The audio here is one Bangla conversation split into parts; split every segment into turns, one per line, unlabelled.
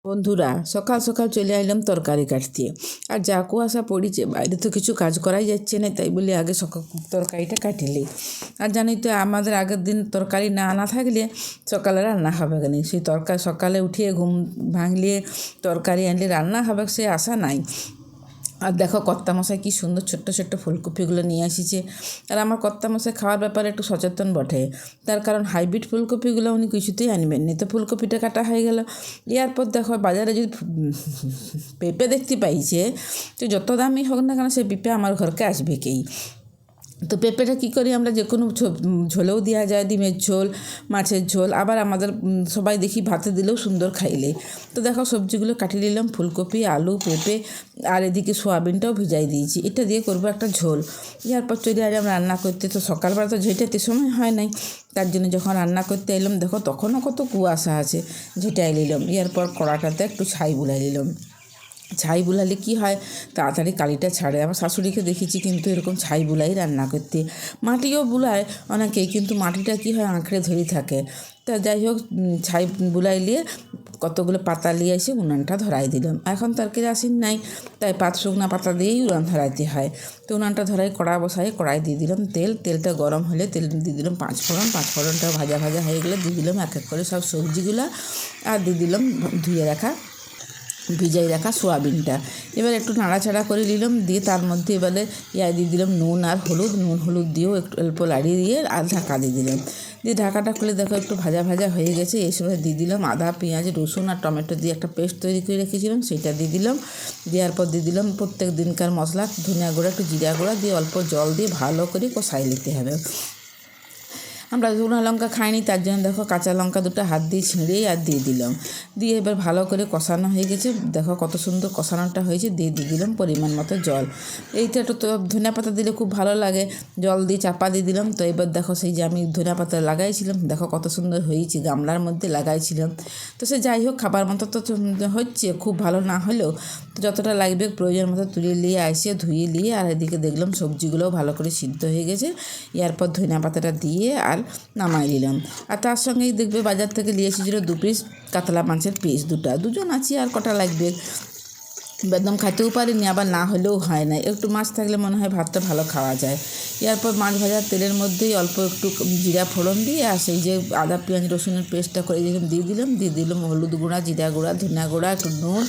বন্ধুরা, সকাল সকাল চলে আইলাম তরকারি কাটতে। আর যা কুয়াশা পড়েছে, বাইরে তো কিছু কাজ করাই যাচ্ছে না, তাই বলে আগে সকাল তরকারিটা কাটিলি। আর জানি তো আমাদের আগের দিন তরকারি না আনা থাকলে সকালে রান্না হবে কেন। সেই তরকারি সকালে উঠিয়ে ঘুম ভাঙলিয়ে তরকারি আনলে রান্না হবে, সে আশা নাই। আর দেখো কর্তামশাই কী সুন্দর ছোট্ট ছোট্ট ফুলকপিগুলো নিয়ে আসিছে। আর আমার কর্তামশাই খাওয়ার ব্যাপারে একটু সচেতন বটে, তার কারণ হাইব্রিড ফুলকপিগুলো উনি কিছুতেই আনবেন নি। তো ফুলকপিটা কাটা হয়ে গেল। এরপর দেখো বাজারে যদি পেঁপে দেখতে পাইছে, তো যত দামই হোক না কেন সে পেঁপে আমার ঘরকে আসবে কেই। তো পেঁপেটা কী করি আমরা, যে কোনো ঝোলেও দেওয়া যায়, ডিমের ঝোল, মাছের ঝোল, আবার আমাদের সবাই দেখি ভাতে দিলেও সুন্দর খাইলে। তো দেখো সবজিগুলো কাটিয়ে নিলাম, ফুলকপি, আলু, পেঁপে, আর এদিকে সোয়াবিনটাও ভিজাই দিয়েছি। এটা দিয়ে করবো একটা ঝোল। এরপর চলে আজ আমরা রান্না করতে। তো সকালবেলা তো ঝেঁটাতে সময় হয় নাই, তার জন্য যখন রান্না করতে এলাম দেখো তখনও কত কুয়াশা আছে, ঝেঁটাই নিলাম। এরপর কড়াটাতে একটু ছাই বুলাই নিলাম। ছাই বুলালে কি হয়, তাড়াতাড়ি কালিটা ছাড়ে। আমার শাশুড়িকে দেখেছি কিন্তু এরকম ছাই বুলাই রান্না করতে। মাটিও বুলায় অনেকেই, কিন্তু মাটিটা কি হয় আঁকড়ে ধরে থাকে। তা যাই হোক, ছাই বুলাই নিয়ে কতগুলো পাতা নিয়ে এসে উনানটা ধরাই দিলাম। এখন তার কেরাসিন নাই, তাই শুকনা পাতা দিয়েই উনান ধরাইতে হয়। তো উনানটা ধরাই কড়া বসাই, কড়াই দিয়ে দিলাম তেলটা গরম হলে তেল দিয়ে দিলাম পাঁচফোড়নটা ভাজা ভাজা হয়ে গেলে দিয়ে দিলাম এক এক করে সব সবজিগুলো, আর দিয়ে দিলাম ধুয়ে ভিজাই রাখা সোয়াবিনটা। এবার একটু নাড়াচাড়া করে নিলাম, দিয়ে তার মধ্যে এবারে দিয়ে দিলাম নুন হলুদ দিয়েও একটু অল্প লাড়িয়ে দিয়ে আর ঢাকা দিয়ে দিলাম। দিয়ে ঢাকাটা খুলে দেখো একটু ভাজা ভাজা হয়ে গেছে। এই সময় দিয়ে দিলাম আদা, পেঁয়াজ, রসুন আর টমেটো দিয়ে একটা পেস্ট তৈরি করে রেখেছিলাম, সেটা দিয়ে দিলাম। দেওয়ার পর দিয়ে দিলাম প্রত্যেক দিনকার মশলা, ধনিয়া গুঁড়া, একটু জিরা গুঁড়া দিয়ে অল্প জল দিয়ে ভালো করে কষাই নিতে হবে। আমরা শুকনো লঙ্কা খাইনি, তার জন্য দেখো কাঁচা লঙ্কা দুটো হাত দিয়ে ছিঁড়েই আর দিয়ে দিলাম। দিয়ে এবার ভালো করে কষানো হয়ে গেছে, দেখো কত সুন্দর কষানোটা হয়েছে। দিয়ে দিলাম পরিমাণ মতো জল। এইটা একটু তো ধনিয়া পাতা দিলে খুব ভালো লাগে, জল দিয়ে চাপা দিয়ে দিলাম। তো এবার দেখো সেই যে আমি ধনিয়া পাতা লাগাইছিলাম, দেখো কত সুন্দর হয়েছে, গামলার মধ্যে লাগাইছিলাম। তো সে যাই হোক, খাবার মতো তো হচ্ছে, খুব ভালো না হলেও যতটা লাগবে প্রয়োজন মতো তুলে নিয়ে আসে ধুয়ে নিয়ে। আর এদিকে দেখলাম সবজিগুলোও ভালো করে সিদ্ধ হয়ে গেছে। এরপর ধনিয়া পাতাটা দিয়ে আর নামাই নিলাম। আর তার সঙ্গেই দেখবে বাজার থেকে নিয়ে এসেছিলো 2 পিস কাতলা মাছের পিস, দুজন আছি আর কটা লাগবে। একদম খাইতেও পারিনি, আবার না হলেও হয় না, একটু মাছ থাকলে মনে হয় ভাতটা ভালো খাওয়া যায়। এরপর মাছ ভাজার তেলের মধ্যেই অল্প একটু জিরা ফোড়ন দিয়ে আর সেই যে আদা পেঁয়াজ রসুনের পেস্টটা করে দিয়ে দিলাম হলুদ গুঁড়া, জিরা গুঁড়া, ধনিয়া গুঁড়া, একটু নুন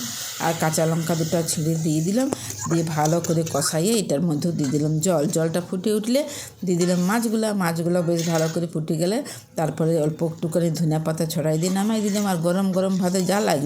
আর কাঁচা লঙ্কা দুটো ছিঁড়ে দিয়ে দিলাম। দিয়ে ভালো করে কষাইয়ে এটার মধ্যেও দিয়ে দিলাম জলটা ফুটে উঠলে দিয়ে দিলাম মাছগুলো বেশ ভালো করে ফুটে গেলে তারপরে অল্প একটু করে ধনিয়া পাতা ছড়াই দিয়ে নামাই দিলাম। আর গরম গরম ভাতে যা লাগে